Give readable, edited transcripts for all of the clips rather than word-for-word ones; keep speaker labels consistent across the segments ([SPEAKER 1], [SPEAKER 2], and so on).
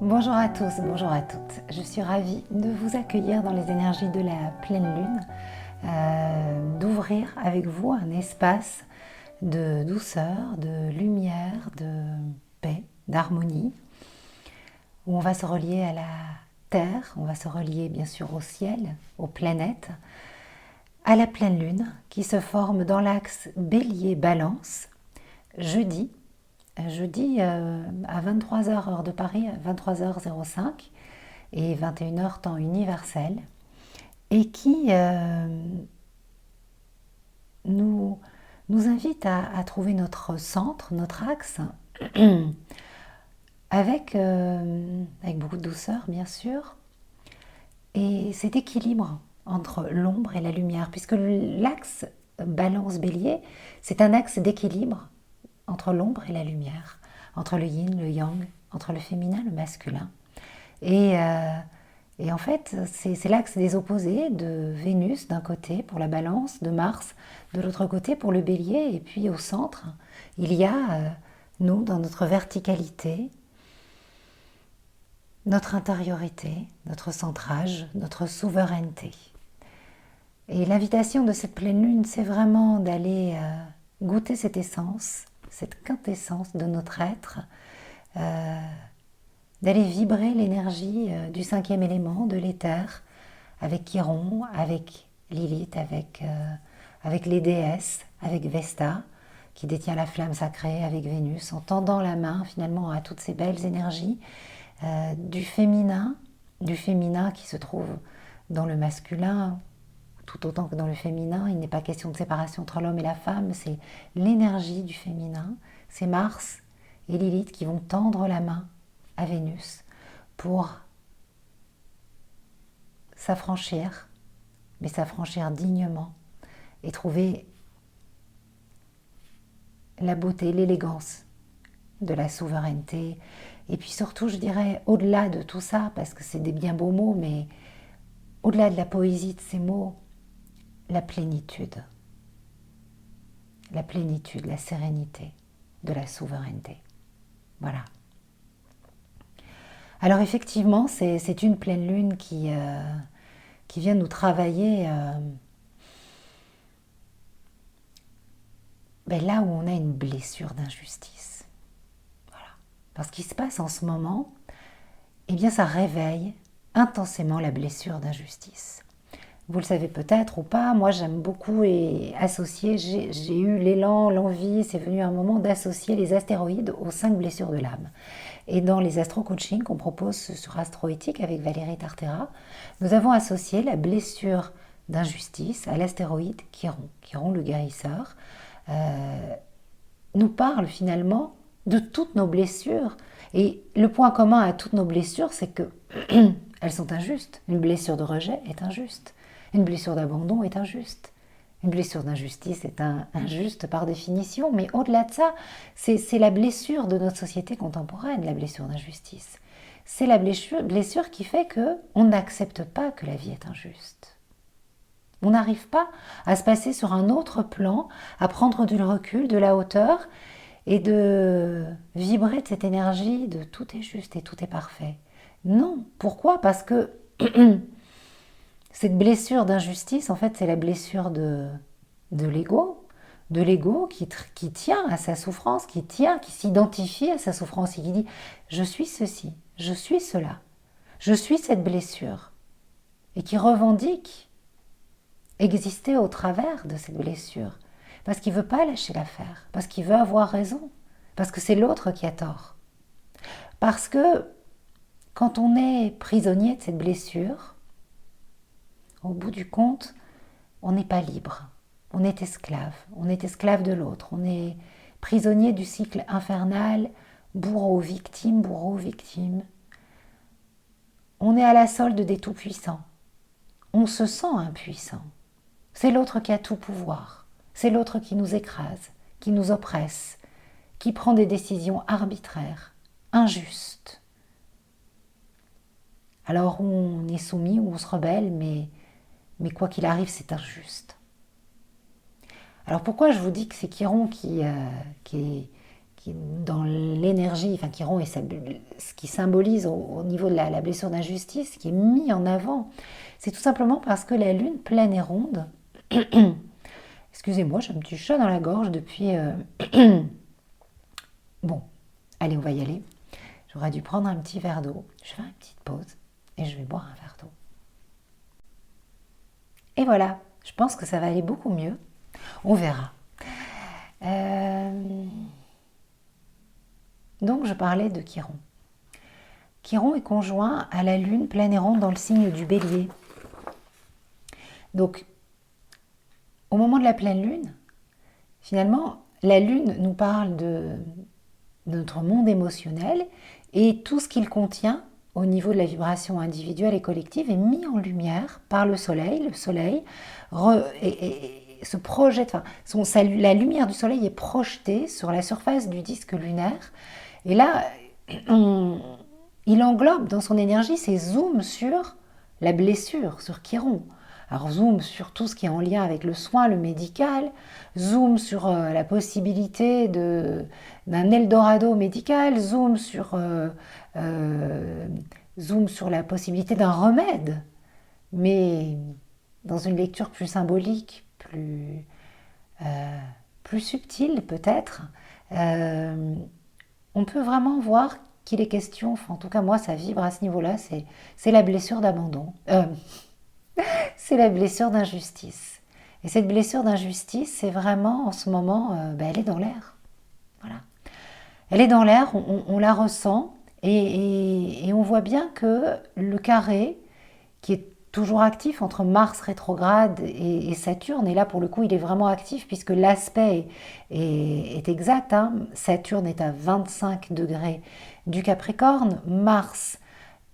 [SPEAKER 1] Bonjour à tous, bonjour à toutes. Je suis ravie de vous accueillir dans les énergies de la pleine lune, d'ouvrir avec vous un espace de douceur, de lumière, de paix, d'harmonie, où on va se relier à la Terre, on va se relier bien sûr au ciel, aux planètes, à la pleine lune qui se forme dans l'axe Bélier-Balance jeudi à 23h heure de Paris, 23h05 et 21h temps universel, et qui nous, nous invite à trouver notre centre, notre axe, avec beaucoup de douceur bien sûr, et cet équilibre entre l'ombre et la lumière, puisque l'axe Balance-Bélier, c'est un axe d'équilibre entre l'ombre et la lumière, entre le yin, le yang, entre le féminin et le masculin. Et, euh, et en fait, c'est l'axe des opposés, de Vénus d'un côté pour la balance, de Mars de l'autre côté pour le bélier, et puis au centre, il y a nous, dans notre verticalité, notre intériorité, notre centrage, notre souveraineté. Et l'invitation de cette pleine lune, c'est vraiment d'aller goûter cette essence, cette quintessence de notre être, d'aller vibrer l'énergie du cinquième élément, de l'éther, avec Chiron, avec Lilith, avec les déesses, avec Vesta, qui détient la flamme sacrée, avec Vénus, en tendant la main finalement à toutes ces belles énergies du féminin qui se trouve dans le masculin, tout autant que dans le féminin. Il n'est pas question de séparation entre l'homme et la femme, c'est l'énergie du féminin, c'est Mars et Lilith qui vont tendre la main à Vénus pour s'affranchir, mais s'affranchir dignement et trouver la beauté, l'élégance de la souveraineté. Et puis surtout, je dirais, au-delà de tout ça, parce que c'est des bien beaux mots, mais au-delà de la poésie de ces mots, la plénitude, la sérénité de la souveraineté. Voilà. Alors effectivement, c'est une pleine lune qui vient nous travailler là où on a une blessure d'injustice. Voilà. Parce qu'il se passe en ce moment, eh bien ça réveille intensément la blessure d'injustice. Vous le savez peut-être ou pas, moi j'aime beaucoup associer, j'ai eu l'élan, l'envie, c'est venu un moment d'associer les astéroïdes aux 5 blessures de l'âme. Et dans les astro-coaching qu'on propose sur Astroéthique avec Valérie Tartera, nous avons associé la blessure d'injustice à l'astéroïde Chiron. Chiron, le guérisseur, nous parle finalement de toutes nos blessures. Et le point commun à toutes nos blessures, c'est que elles sont injustes. Une blessure de rejet est injuste. Une blessure d'abandon est injuste. Une blessure d'injustice est injuste par définition. Mais au-delà de ça, c'est la blessure de notre société contemporaine, la blessure d'injustice. C'est la blessure qui fait qu'on n'accepte pas que la vie est injuste. On n'arrive pas à se passer sur un autre plan, à prendre du recul, de la hauteur, et de vibrer de cette énergie de tout est juste et tout est parfait. Non. Pourquoi? Parce que cette blessure d'injustice, en fait, c'est la blessure de l'ego qui tient à sa souffrance, qui s'identifie à sa souffrance et qui dit « je suis ceci, je suis cela, je suis cette blessure » et qui revendique exister au travers de cette blessure parce qu'il ne veut pas lâcher l'affaire, parce qu'il veut avoir raison, parce que c'est l'autre qui a tort. Parce que quand on est prisonnier de cette blessure, au bout du compte, on n'est pas libre. On est esclave de l'autre. On est prisonnier du cycle infernal, bourreau-victime, bourreau-victime. On est à la solde des tout-puissants. On se sent impuissant. C'est l'autre qui a tout pouvoir. C'est l'autre qui nous écrase, qui nous oppresse, qui prend des décisions arbitraires, injustes. Alors on est soumis ou on se rebelle, mais quoi qu'il arrive, c'est injuste. Alors pourquoi je vous dis que c'est Chiron qui dans l'énergie, enfin Chiron est ce qui symbolise au niveau de la blessure d'injustice, qui est mis en avant, c'est tout simplement parce que la lune pleine et ronde, excusez-moi, j'ai un petit chat dans la gorge depuis... Bon, allez, on va y aller. J'aurais dû prendre un petit verre d'eau. Je fais une petite pause et je vais boire un verre d'eau. Et voilà, je pense que ça va aller beaucoup mieux. On verra. Donc je parlais de Chiron. Chiron est conjoint à la lune pleine et ronde dans le signe du Bélier. Donc, au moment de la pleine lune, finalement, la lune nous parle de notre monde émotionnel et tout ce qu'il contient au niveau de la vibration individuelle et collective est mis en lumière par le soleil. Le soleil se projette, la lumière du soleil est projetée sur la surface du disque lunaire. Et là, il englobe dans son énergie ses zooms sur la blessure, sur Chiron. Alors zoom sur tout ce qui est en lien avec le soin, le médical, zoom sur la possibilité d'un Eldorado médical, zoom sur la possibilité d'un remède, mais dans une lecture plus symbolique, plus subtile peut-être, on peut vraiment voir qu'il est question, enfin, en tout cas moi ça vibre à ce niveau-là, c'est la blessure d'abandon. C'est la blessure d'injustice. Et cette blessure d'injustice, c'est vraiment en ce moment, elle est dans l'air. Voilà. Elle est dans l'air, on la ressent et on voit bien que le carré, qui est toujours actif entre Mars rétrograde et Saturne, et là pour le coup il est vraiment actif puisque l'aspect est exact. Hein. Saturne est à 25 degrés du Capricorne, Mars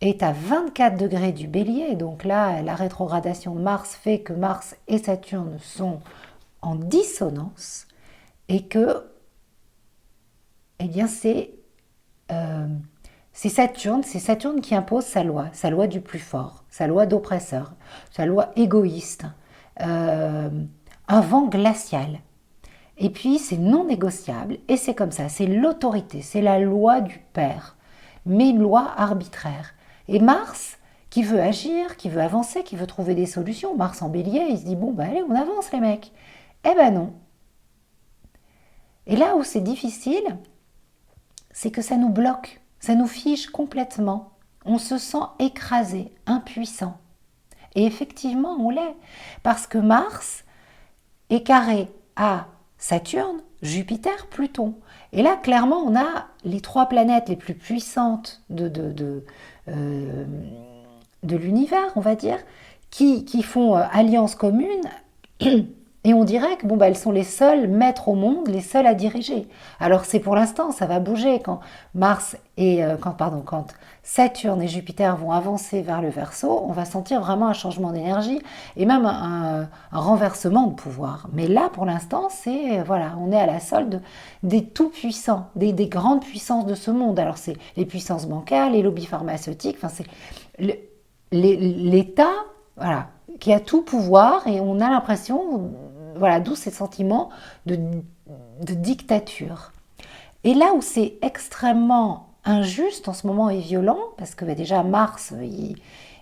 [SPEAKER 1] est à 24 degrés du Bélier, donc là la rétrogradation de Mars fait que Mars et Saturne sont en dissonance et que eh bien c'est Saturne qui impose sa loi du plus fort, sa loi d'oppresseur, sa loi égoïste, un vent glacial. Et puis c'est non négociable et c'est comme ça, c'est l'autorité, c'est la loi du père, mais une loi arbitraire. Et Mars, qui veut agir, qui veut avancer, qui veut trouver des solutions, Mars en bélier, il se dit, bon, allez, on avance les mecs. Eh ben non. Et là où c'est difficile, c'est que ça nous bloque, ça nous fige complètement. On se sent écrasé, impuissant. Et effectivement, on l'est. Parce que Mars est carré à Saturne, Jupiter, Pluton. Et là, clairement, on a les trois planètes les plus puissantes de l'univers, on va dire, qui font alliance commune. Et on dirait que elles sont les seuls maîtres au monde, les seuls à diriger. Alors c'est pour l'instant, ça va bouger quand quand Saturne et Jupiter vont avancer vers le Verseau, on va sentir vraiment un changement d'énergie et même un renversement de pouvoir. Mais là, pour l'instant, on est à la solde des tout-puissants, des grandes puissances de ce monde. Alors c'est les puissances bancaires, les lobbies pharmaceutiques, c'est l'État, voilà, qui a tout pouvoir et on a l'impression, d'où ces sentiments de dictature. Et là où c'est extrêmement injuste en ce moment et violent, parce que déjà Mars,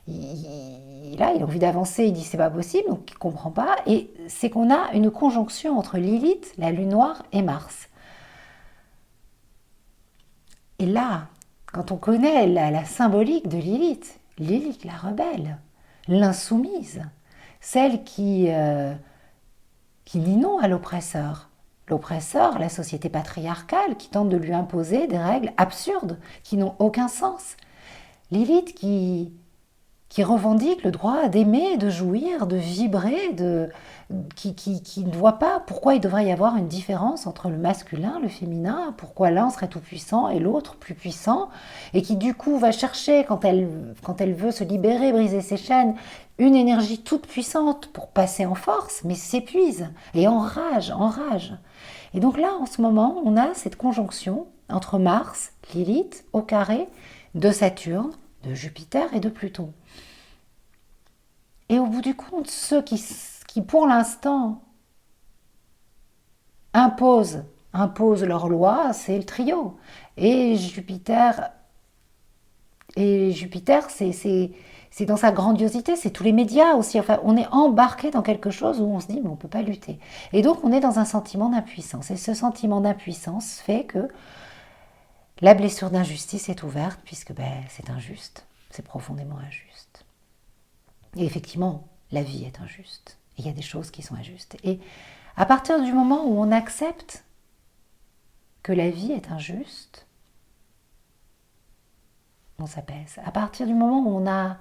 [SPEAKER 1] il a envie d'avancer, il dit c'est pas possible, donc il comprend pas, et c'est qu'on a une conjonction entre Lilith, la lune noire, et Mars. Et là, quand on connaît la symbolique de Lilith, Lilith la rebelle, l'insoumise, celle qui dit non à l'oppresseur. L'oppresseur, la société patriarcale qui tente de lui imposer des règles absurdes qui n'ont aucun sens. Lilith qui revendique le droit d'aimer, de jouir, de vibrer, qui ne voit pas pourquoi il devrait y avoir une différence entre le masculin, le féminin, pourquoi l'un serait tout puissant et l'autre plus puissant, et qui du coup va chercher, quand elle veut se libérer, briser ses chaînes, une énergie toute puissante pour passer en force, mais s'épuise et enrage. Et donc là, en ce moment, on a cette conjonction entre Mars, Lilith, au carré, de Saturne, de Jupiter et de Pluton. Et au bout du compte, ceux qui pour l'instant imposent imposent leurs lois, c'est le trio. Et Jupiter, c'est dans sa grandiosité, c'est tous les médias aussi. Enfin, on est embarqué dans quelque chose où on se dit, mais on ne peut pas lutter. Et donc, on est dans un sentiment d'impuissance. Et ce sentiment d'impuissance fait que la blessure d'injustice est ouverte, puisque c'est injuste. C'est profondément injuste. Et effectivement, la vie est injuste. Il y a des choses qui sont injustes. Et à partir du moment où on accepte que la vie est injuste, on s'apaise. À partir du moment où on a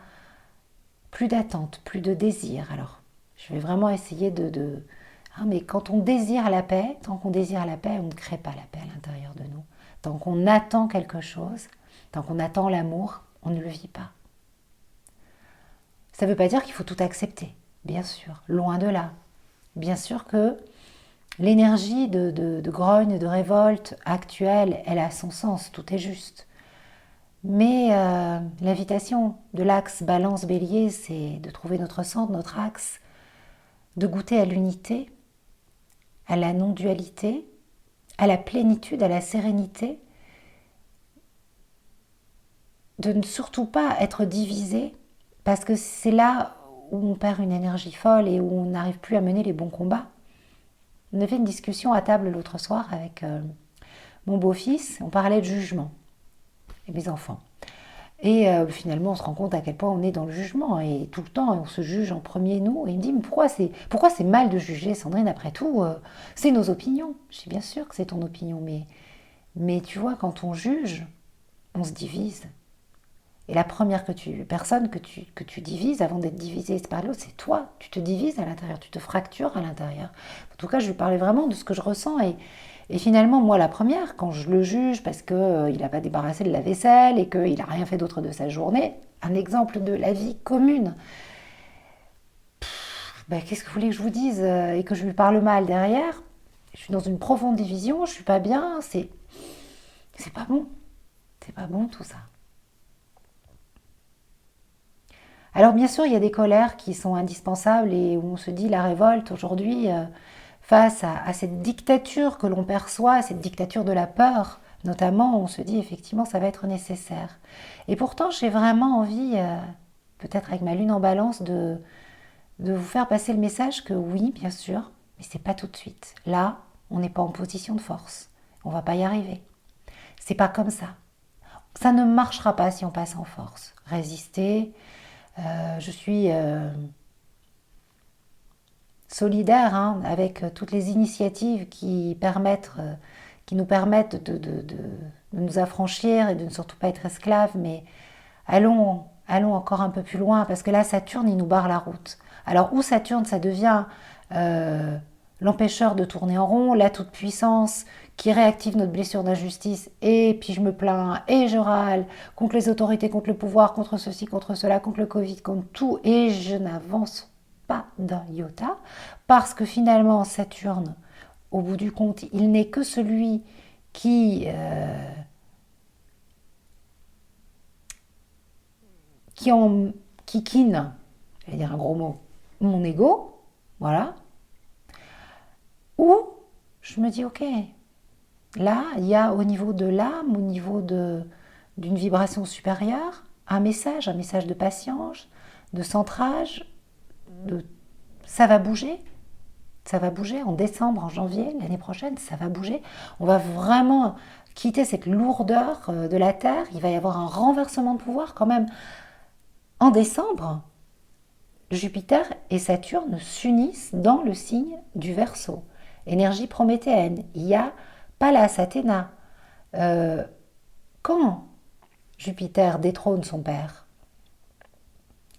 [SPEAKER 1] plus d'attente, plus de désir, alors je vais vraiment essayer mais quand on désire la paix, tant qu'on désire la paix, on ne crée pas la paix à l'intérieur de nous. Tant qu'on attend quelque chose, tant qu'on attend l'amour, on ne le vit pas. Ça ne veut pas dire qu'il faut tout accepter, bien sûr, loin de là. Bien sûr que l'énergie de grogne, de révolte actuelle, elle a son sens, tout est juste. Mais l'invitation de l'axe balance-bélier, c'est de trouver notre centre, notre axe, de goûter à l'unité, à la non-dualité, à la plénitude, à la sérénité, de ne surtout pas être divisé, parce que c'est là où on perd une énergie folle et où on n'arrive plus à mener les bons combats. On avait une discussion à table l'autre soir avec mon beau-fils, on parlait de jugement, et mes enfants. Et finalement, on se rend compte à quel point on est dans le jugement. Et tout le temps, on se juge en premier, nous. Et il me dit, mais pourquoi c'est mal de juger, Sandrine, après tout c'est nos opinions. Je dis, bien sûr que c'est ton opinion. Mais tu vois, quand on juge, on se divise. Et la première personne que tu divises avant d'être divisée par l'autre, c'est toi. Tu te divises à l'intérieur, tu te fractures à l'intérieur. En tout cas, je lui parlais vraiment de ce que je ressens. Et finalement, moi, la première, quand je le juge parce qu'il n'a pas débarrassé de la vaisselle et qu'il n'a rien fait d'autre de sa journée, un exemple de la vie commune. Qu'est-ce que vous voulez que je vous dise et que je lui parle mal derrière? Je suis dans une profonde division, je suis pas bien, c'est pas bon. C'est pas bon tout ça. Alors bien sûr, il y a des colères qui sont indispensables et où on se dit la révolte aujourd'hui face à cette dictature que l'on perçoit, cette dictature de la peur, notamment, on se dit effectivement ça va être nécessaire. Et pourtant, j'ai vraiment envie, peut-être avec ma lune en balance, de vous faire passer le message que oui, bien sûr, mais c'est pas tout de suite. Là, on n'est pas en position de force. On va pas y arriver. C'est pas comme ça. Ça ne marchera pas si on passe en force. Résister. Je suis solidaire avec toutes les initiatives qui nous permettent de nous affranchir et de ne surtout pas être esclaves, mais allons encore un peu plus loin, parce que là, Saturne, il nous barre la route. Alors, où Saturne, ça devient l'empêcheur de tourner en rond, la toute-puissance qui réactive notre blessure d'injustice, et puis je me plains, et je râle contre les autorités, contre le pouvoir, contre ceci, contre cela, contre le Covid, contre tout, et je n'avance pas d'un iota, parce que finalement, Saturne, au bout du compte, il n'est que celui qui kine, je vais dire un gros mot, mon ego, voilà, où je me dis, ok, là, il y a au niveau de l'âme, au niveau d'une vibration supérieure, un message de patience, de centrage, ça va bouger. Ça va bouger en décembre, en janvier, l'année prochaine, ça va bouger. On va vraiment quitter cette lourdeur de la Terre. Il va y avoir un renversement de pouvoir quand même. En décembre, Jupiter et Saturne s'unissent dans le signe du Verseau. Énergie prométhéenne. Il y a Pallas, Athéna. Quand Jupiter détrône son père,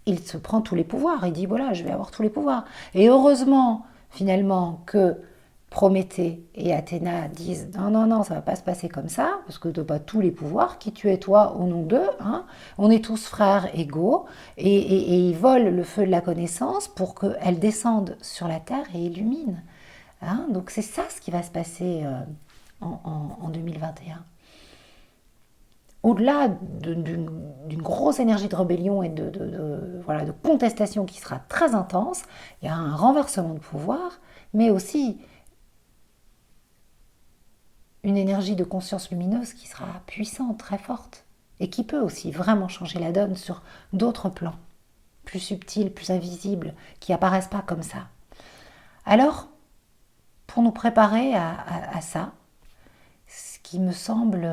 [SPEAKER 1] il se prend tous les pouvoirs. Il dit, voilà, je vais avoir tous les pouvoirs. Et heureusement, finalement, que Prométhée et Athéna disent, non, non, non, ça ne va pas se passer comme ça, parce que tu n'as pas tous les pouvoirs. Qui tu es toi au nom d'eux, on est tous frères égaux. Et ils volent le feu de la connaissance pour qu'elle descende sur la terre et illumine. Donc c'est ça ce qui va se passer en 2021. Au-delà d'une grosse énergie de rébellion et de contestation qui sera très intense, il y a un renversement de pouvoir, mais aussi une énergie de conscience lumineuse qui sera puissante, très forte, et qui peut aussi vraiment changer la donne sur d'autres plans, plus subtils, plus invisibles, qui apparaissent pas comme ça. Alors, pour nous préparer à ça, ce qui me semble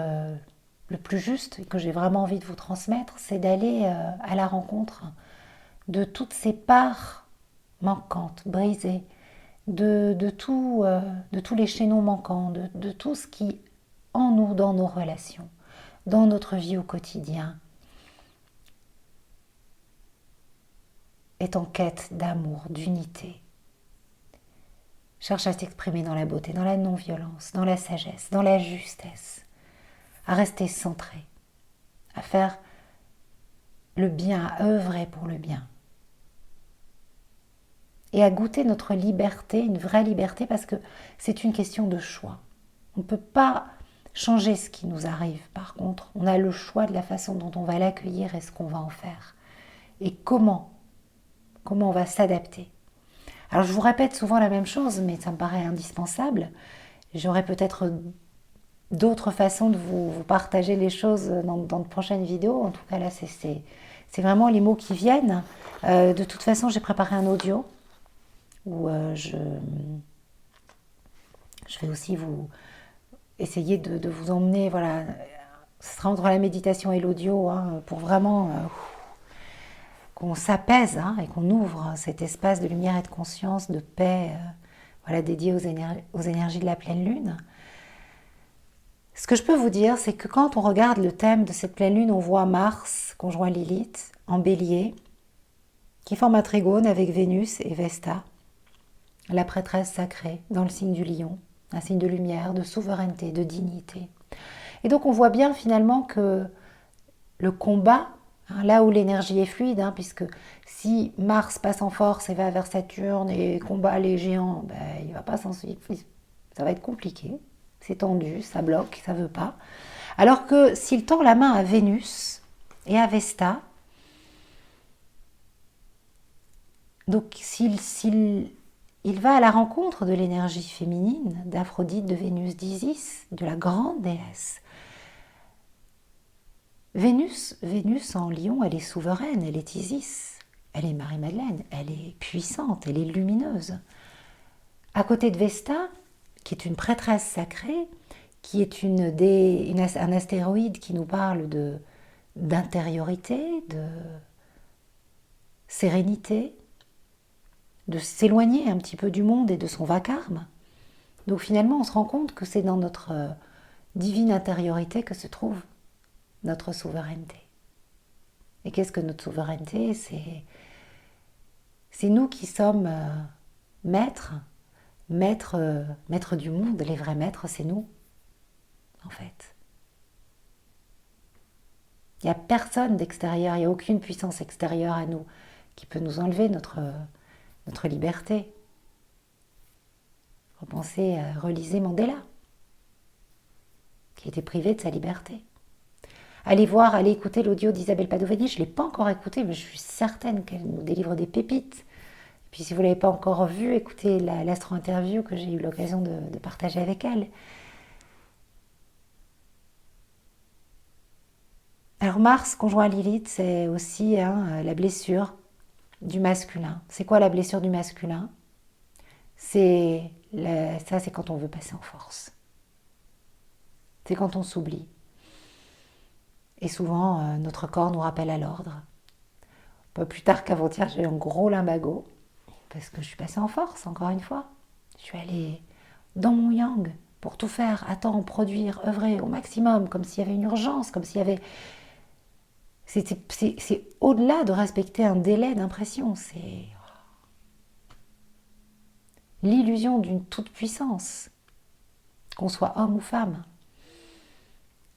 [SPEAKER 1] le plus juste et que j'ai vraiment envie de vous transmettre, c'est d'aller à la rencontre de toutes ces parts manquantes, brisées, de tous les chaînons manquants, de tout ce qui, en nous, dans nos relations, dans notre vie au quotidien, est en quête d'amour, d'unité. Cherche à s'exprimer dans la beauté, dans la non-violence, dans la sagesse, dans la justesse, à rester centré, à faire le bien, à œuvrer pour le bien. Et à goûter notre liberté, une vraie liberté, parce que c'est une question de choix. On ne peut pas changer ce qui nous arrive. Par contre, on a le choix de la façon dont on va l'accueillir et ce qu'on va en faire. Et comment on va s'adapter. Alors je vous répète souvent la même chose, mais ça me paraît indispensable. J'aurai peut-être d'autres façons de vous partager les choses dans de prochaines vidéos. En tout cas là, c'est vraiment les mots qui viennent. De toute façon, j'ai préparé un audio où je vais aussi vous essayer de vous emmener, voilà, ce sera entre la méditation et l'audio, hein, pour vraiment qu'on s'apaise, hein, et qu'on ouvre cet espace de lumière et de conscience, de paix, voilà, dédié aux énergies de la pleine lune. Ce que je peux vous dire, c'est que quand on regarde le thème de cette pleine lune, on voit Mars, conjoint Lilith, en bélier, qui forme un trigone avec Vénus et Vesta, la prêtresse sacrée, dans le signe du lion, un signe de lumière, de souveraineté, de dignité. Et donc on voit bien finalement que le combat, hein, là où l'énergie est fluide, hein, puisque si Mars passe en force et va vers Saturne et combat les géants, ben, il va pas s'en suivre, ça va être compliqué, c'est tendu, ça bloque, ça veut pas. Alors que s'il tend la main à Vénus et à Vesta, donc il va à la rencontre de l'énergie féminine, d'Aphrodite, de Vénus, d'Isis, de la grande déesse. Vénus en lion, elle est souveraine, elle est Isis, elle est Marie-Madeleine, elle est puissante, elle est lumineuse. À côté de Vesta, qui est une prêtresse sacrée, qui est un astéroïde qui nous parle d'intériorité, de sérénité, de s'éloigner un petit peu du monde et de son vacarme. Donc finalement, on se rend compte que c'est dans notre divine intériorité que se trouve notre souveraineté. Et qu'est-ce que notre souveraineté ? C'est nous qui sommes maîtres du monde. Les vrais maîtres, c'est nous, en fait. Il n'y a personne d'extérieur, il n'y a aucune puissance extérieure à nous qui peut nous enlever notre liberté. Repensez, relisez Mandela, qui était privé de sa liberté. Allez écouter l'audio d'Isabelle Padovani. Je ne l'ai pas encore écouté, mais je suis certaine qu'elle nous délivre des pépites. Et puis si vous ne l'avez pas encore vu, écoutez l'astro-interview que j'ai eu l'occasion de partager avec elle. Alors Mars, conjoint Lilith, c'est aussi la blessure du masculin. C'est quoi la blessure du masculin ? C'est quand on veut passer en force. C'est quand on s'oublie. Et souvent, notre corps nous rappelle à l'ordre. Pas plus tard qu'avant-hier, j'ai eu un gros lumbago, parce que je suis passée en force, encore une fois. Je suis allée dans mon yang pour tout faire, à temps, produire, œuvrer au maximum, comme s'il y avait une urgence, comme s'il y avait... C'est au-delà de respecter un délai d'impression, c'est l'illusion d'une toute-puissance, qu'on soit homme ou femme.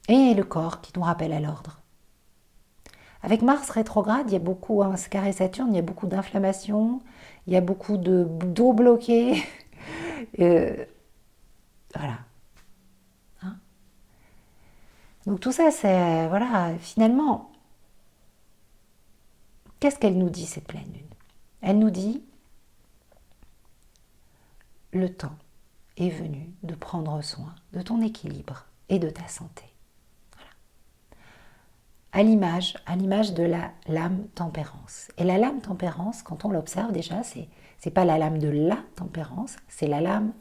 [SPEAKER 1] Et le corps qui nous rappelle à l'ordre. Avec Mars rétrograde, il y a beaucoup, ce carré Saturne, il y a beaucoup d'inflammation, il y a beaucoup d'eau bloquée. Voilà. Hein, donc tout ça, c'est, voilà, finalement, qu'est-ce qu'elle nous dit, cette pleine lune ? Elle nous dit le temps est venu de prendre soin de ton équilibre et de ta santé. Voilà. À l'image de la lame tempérance. Et la lame tempérance, quand on l'observe déjà, c'est pas la lame de la tempérance, c'est la lame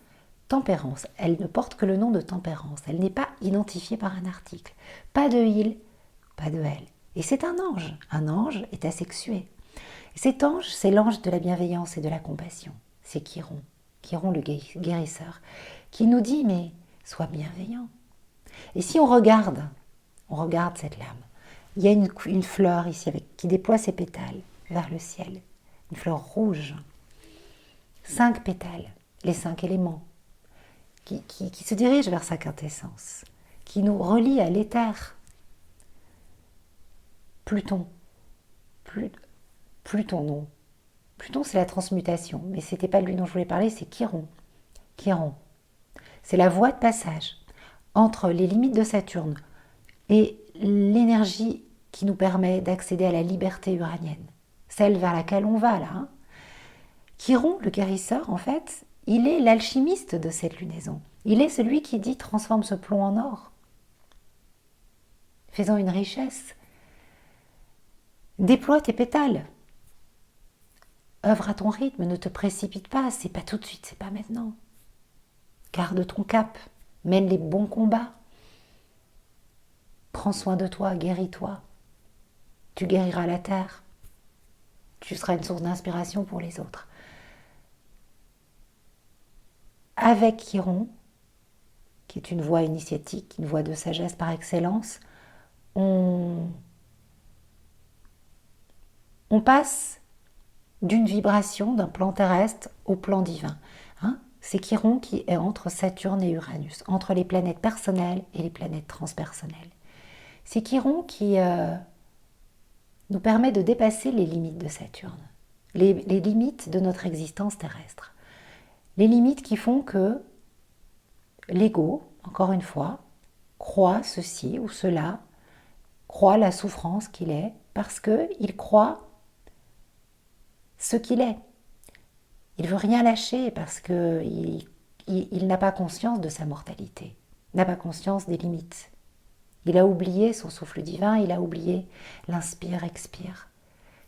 [SPEAKER 1] tempérance. Elle ne porte que le nom de tempérance. Elle n'est pas identifiée par un article. Pas de il, pas de elle. Et c'est un ange. Un ange est asexué. Et cet ange, c'est l'ange de la bienveillance et de la compassion. C'est Chiron, Chiron le guérisseur, qui nous dit, mais sois bienveillant. Et si on regarde cette lame, il y a une fleur ici qui déploie ses pétales vers le ciel. Une fleur rouge. 5 pétales, les 5 éléments, qui se dirigent vers sa quintessence, qui nous relie à l'éther. Pluton. Pluton, non. Pluton, c'est la transmutation, mais ce n'était pas lui dont je voulais parler, c'est Chiron. Chiron. C'est la voie de passage entre les limites de Saturne et l'énergie qui nous permet d'accéder à la liberté uranienne, celle vers laquelle on va là. Chiron, le guérisseur, en fait, il est l'alchimiste de cette lunaison. Il est celui qui dit transforme ce plomb en or. Fais-en une richesse. Déploie tes pétales. Œuvre à ton rythme, ne te précipite pas, c'est pas tout de suite, c'est pas maintenant. Garde ton cap, mène les bons combats. Prends soin de toi, guéris-toi. Tu guériras la terre. Tu seras une source d'inspiration pour les autres. Avec Chiron, qui est une voie initiatique, une voie de sagesse par excellence, on passe d'une vibration, d'un plan terrestre au plan divin. C'est Chiron qui est entre Saturne et Uranus, entre les planètes personnelles et les planètes transpersonnelles. C'est Chiron qui nous permet de dépasser les limites de Saturne, les limites de notre existence terrestre. Les limites qui font que l'ego, encore une fois, croit ceci ou cela, croit la souffrance qu'il est, parce qu'il croit ce qu'il est. Il ne veut rien lâcher parce qu'il n'a pas conscience de sa mortalité, n'a pas conscience des limites. Il a oublié son souffle divin, il a oublié l'inspire, expire.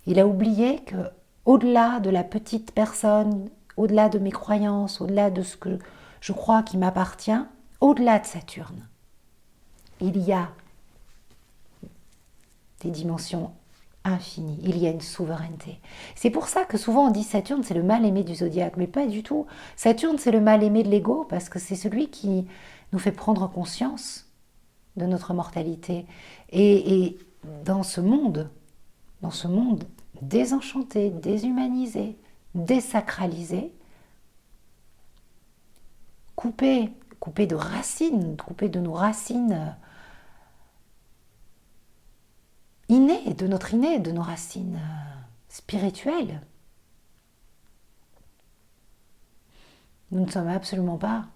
[SPEAKER 1] Il a oublié que, au-delà de la petite personne, au-delà de mes croyances, au-delà de ce que je crois qui m'appartient, au-delà de Saturne, il y a des dimensions infinies, il y a une souveraineté. C'est pour ça que souvent on dit Saturne c'est le mal-aimé du zodiaque, mais pas du tout. Saturne c'est le mal-aimé de l'ego parce que c'est celui qui nous fait prendre conscience de notre mortalité. Et dans ce monde désenchanté, déshumanisé, désacralisé, coupé de racines, coupé de nos racines innées, de nos racines spirituelles. Nous ne sommes absolument pas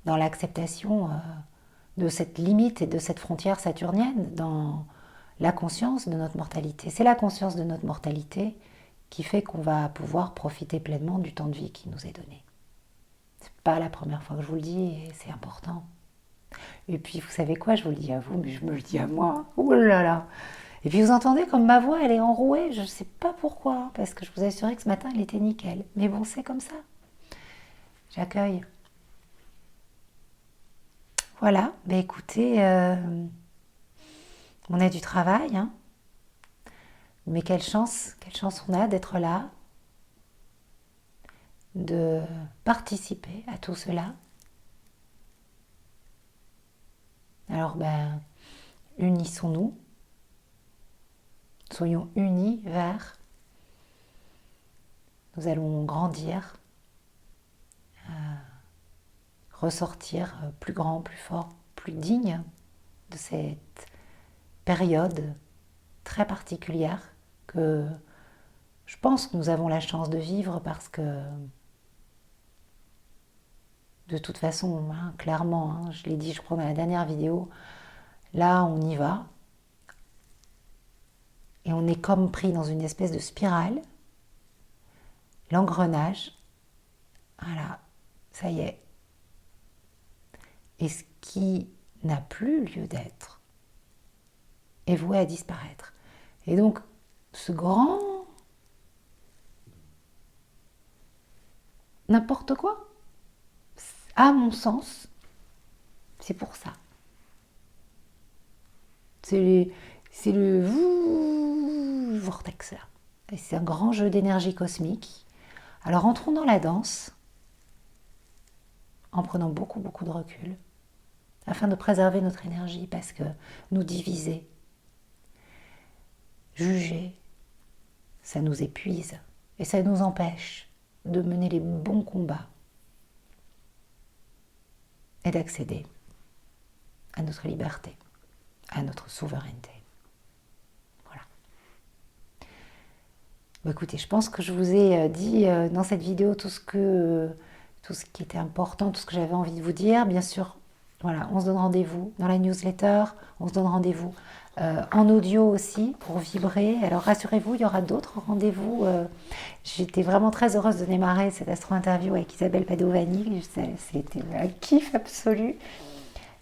[SPEAKER 1] dans l'acceptation de cette limite et de cette frontière saturnienne, dans la conscience de notre mortalité. C'est la conscience de notre mortalité qui fait qu'on va pouvoir profiter pleinement du temps de vie qui nous est donné. C'est pas la première fois que je vous le dis et c'est important. Et puis vous savez quoi, je vous le dis à vous, mais je me le dis à moi. Oh là là. Et puis vous entendez comme ma voix, elle est enrouée, je ne sais pas pourquoi, parce que je vous assurais que ce matin, elle était nickel. Mais bon, c'est comme ça. J'accueille. Voilà, ben écoutez, on a du travail, hein. Mais quelle chance on a d'être là, de participer à tout cela. Alors ben, unissons-nous, soyons unis vers, nous allons grandir, ressortir plus grand, plus fort, plus digne de cette période très particulière que je pense que nous avons la chance de vivre parce que de toute façon, hein, clairement, hein, je l'ai dit je crois dans la dernière vidéo, là on y va et on est comme pris dans une espèce de spirale, l'engrenage, voilà, ça y est. Et ce qui n'a plus lieu d'être est voué à disparaître. Et donc, ce grand n'importe quoi, à mon sens, c'est pour ça. C'est le vortex là. Et c'est un grand jeu d'énergie cosmique. Alors entrons dans la danse en prenant beaucoup de recul afin de préserver notre énergie parce que nous diviser, juger, ça nous épuise et ça nous empêche de mener les bons combats et d'accéder à notre liberté, à notre souveraineté. Voilà. Bon, écoutez, je pense que je vous ai dit dans cette vidéo tout ce qui était important, tout ce que j'avais envie de vous dire. Bien sûr, voilà, on se donne rendez-vous dans la newsletter, on se donne rendez-vous en audio aussi pour vibrer. Alors rassurez-vous, il y aura d'autres rendez-vous. J'étais vraiment très heureuse de démarrer cette astro-interview avec Isabelle Padovani. C'était un kiff absolu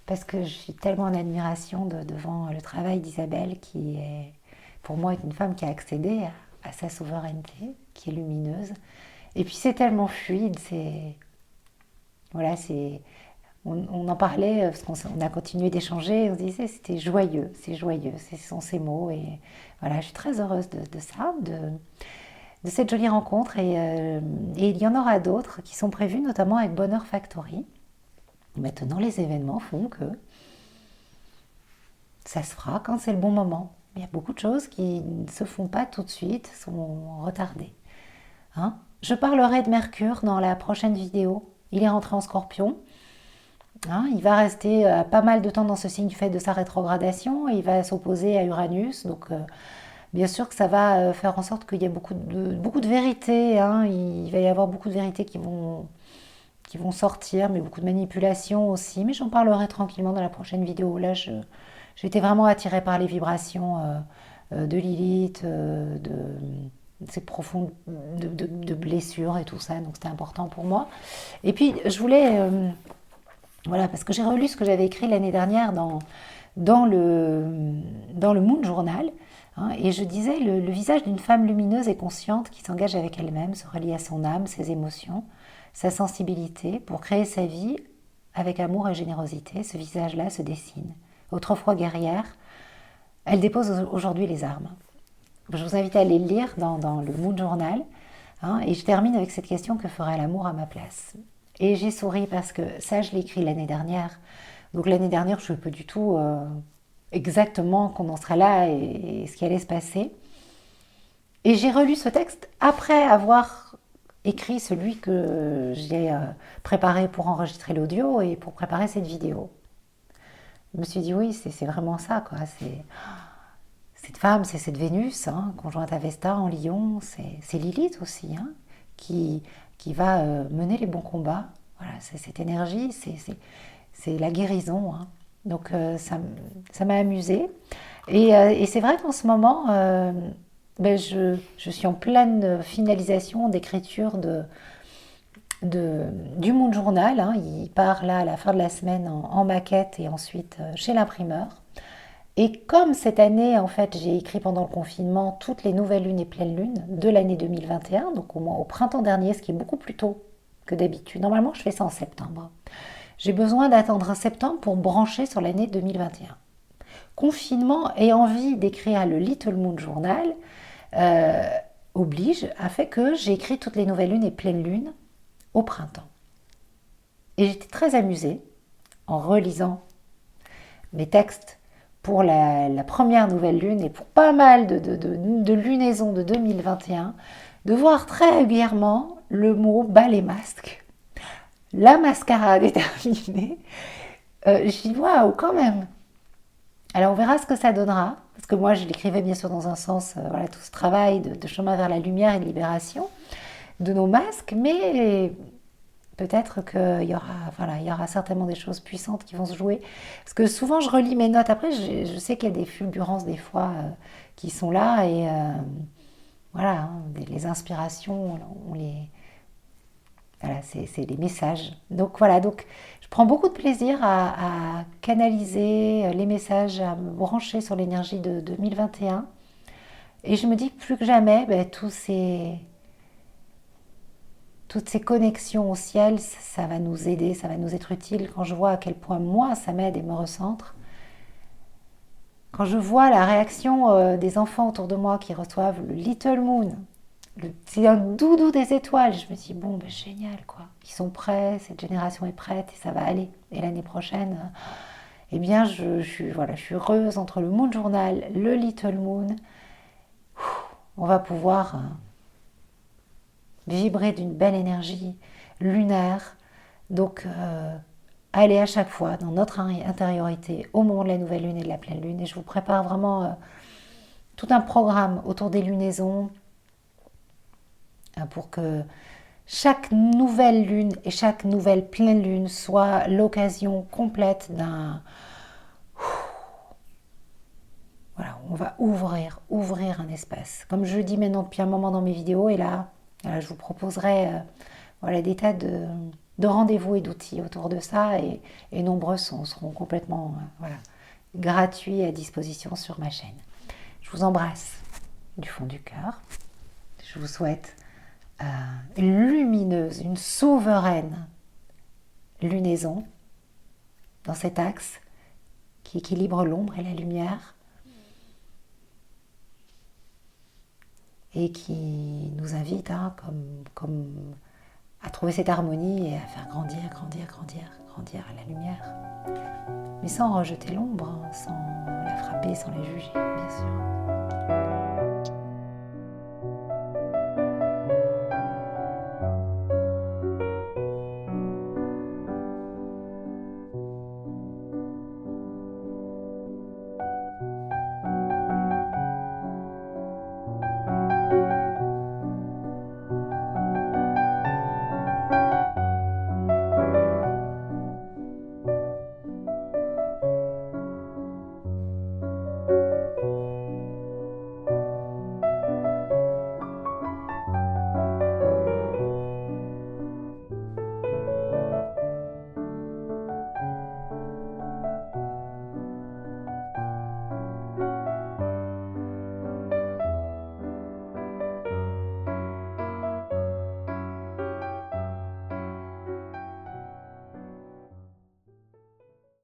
[SPEAKER 1] parce que je suis tellement en admiration devant le travail d'Isabelle qui est, pour moi, une femme qui a accédé à sa souveraineté, qui est lumineuse. Et puis c'est tellement fluide, on en parlait parce qu'on a continué d'échanger, on se disait c'est joyeux, ce sont ces mots et voilà, je suis très heureuse de ça, de cette jolie rencontre et il y en aura d'autres qui sont prévues notamment avec Bonheur Factory. Maintenant les événements font que ça se fera quand c'est le bon moment. Il y a beaucoup de choses qui ne se font pas tout de suite, sont retardées. Hein? Je parlerai de Mercure dans la prochaine vidéo. Il est rentré en Scorpion. Hein, il va rester pas mal de temps dans ce signe du fait de sa rétrogradation. Il va s'opposer à Uranus. Donc, bien sûr que ça va faire en sorte qu'il y ait beaucoup de vérités. Hein. Il va y avoir beaucoup de vérités qui vont sortir, mais beaucoup de manipulations aussi. Mais j'en parlerai tranquillement dans la prochaine vidéo. Là, j'ai été vraiment attirée par les vibrations de Lilith, ces profondes de blessures et tout ça. Donc, c'était important pour moi. Et puis, je voulais... voilà, parce que j'ai relu ce que j'avais écrit l'année dernière dans le Moon Journal, hein, et je disais le visage d'une femme lumineuse et consciente qui s'engage avec elle-même, se relie à son âme, ses émotions, sa sensibilité, pour créer sa vie avec amour et générosité. Ce visage-là se dessine. Autrefois guerrière, elle dépose aujourd'hui les armes. Je vous invite à aller le lire dans le Moon Journal, hein, et je termine avec cette question: que ferait l'amour à ma place? Et j'ai souri parce que ça, je l'ai écrit l'année dernière. Donc l'année dernière, je ne savais pas du tout exactement qu'on en serait là et ce qui allait se passer. Et j'ai relu ce texte après avoir écrit celui que j'ai préparé pour enregistrer l'audio et pour préparer cette vidéo. Je me suis dit oui, c'est vraiment ça, quoi. Cette femme, c'est cette Vénus, hein, conjointe à Vesta en Lion, c'est Lilith aussi, hein, qui va mener les bons combats. Voilà, c'est cette énergie, c'est la guérison. Hein. Donc ça m'a amusée. Et c'est vrai qu'en ce moment, je suis en pleine finalisation d'écriture du Moon Journal. Hein. Il part là à la fin de la semaine en maquette et ensuite chez l'imprimeur. Et comme cette année, en fait, j'ai écrit pendant le confinement toutes les nouvelles lunes et pleines lunes de l'année 2021, donc au printemps dernier, ce qui est beaucoup plus tôt que d'habitude. Normalement, je fais ça en septembre. J'ai besoin d'attendre septembre pour me brancher sur l'année 2021. Confinement et envie d'écrire le Little Moon Journal oblige, a fait que j'ai écrit toutes les nouvelles lunes et pleines lunes au printemps. Et j'étais très amusée en relisant mes textes pour la première nouvelle lune et pour pas mal de lunaisons de 2021, de voir très régulièrement le mot bal et masque. La mascarade est terminée. Je dis waouh, quand même. Alors on verra ce que ça donnera, parce que moi je l'écrivais bien sûr dans un sens, voilà, tout ce travail de chemin vers la lumière et de libération de nos masques, mais peut-être qu'il y aura certainement des choses puissantes qui vont se jouer. Parce que souvent, je relis mes notes. Après, je sais qu'il y a des fulgurances des fois qui sont là. Et voilà, hein, les inspirations, Voilà, c'est les messages. Donc voilà, donc je prends beaucoup de plaisir à canaliser les messages, à me brancher sur l'énergie de 2021. Et je me dis que plus que jamais, ben, toutes ces connexions au ciel, ça va nous aider, ça va nous être utile. Quand je vois à quel point moi, ça m'aide et me recentre, quand je vois la réaction des enfants autour de moi qui reçoivent le Little Moon, c'est un doudou des étoiles, je me dis, bon, ben, génial, quoi. Ils sont prêts, cette génération est prête et ça va aller. Et l'année prochaine, eh bien, voilà, je suis heureuse entre le Moon Journal, le Little Moon. On va pouvoir vibrer d'une belle énergie lunaire. Donc, aller à chaque fois dans notre intériorité au moment de la nouvelle lune et de la pleine lune. Et je vous prépare vraiment tout un programme autour des lunaisons pour que chaque nouvelle lune et chaque nouvelle pleine lune soit l'occasion complète d'un... Voilà, on va ouvrir un espace. Comme je le dis maintenant depuis un moment dans mes vidéos, et là, je vous proposerai voilà, des tas de rendez-vous et d'outils autour de ça, et nombreux seront complètement voilà, gratuits à disposition sur ma chaîne. Je vous embrasse du fond du cœur. Je vous souhaite une lumineuse, une souveraine lunaison dans cet axe qui équilibre l'ombre et la lumière et qui nous invite comme à trouver cette harmonie et à faire grandir la lumière. Mais sans rejeter l'ombre, sans la frapper, sans la juger, bien sûr.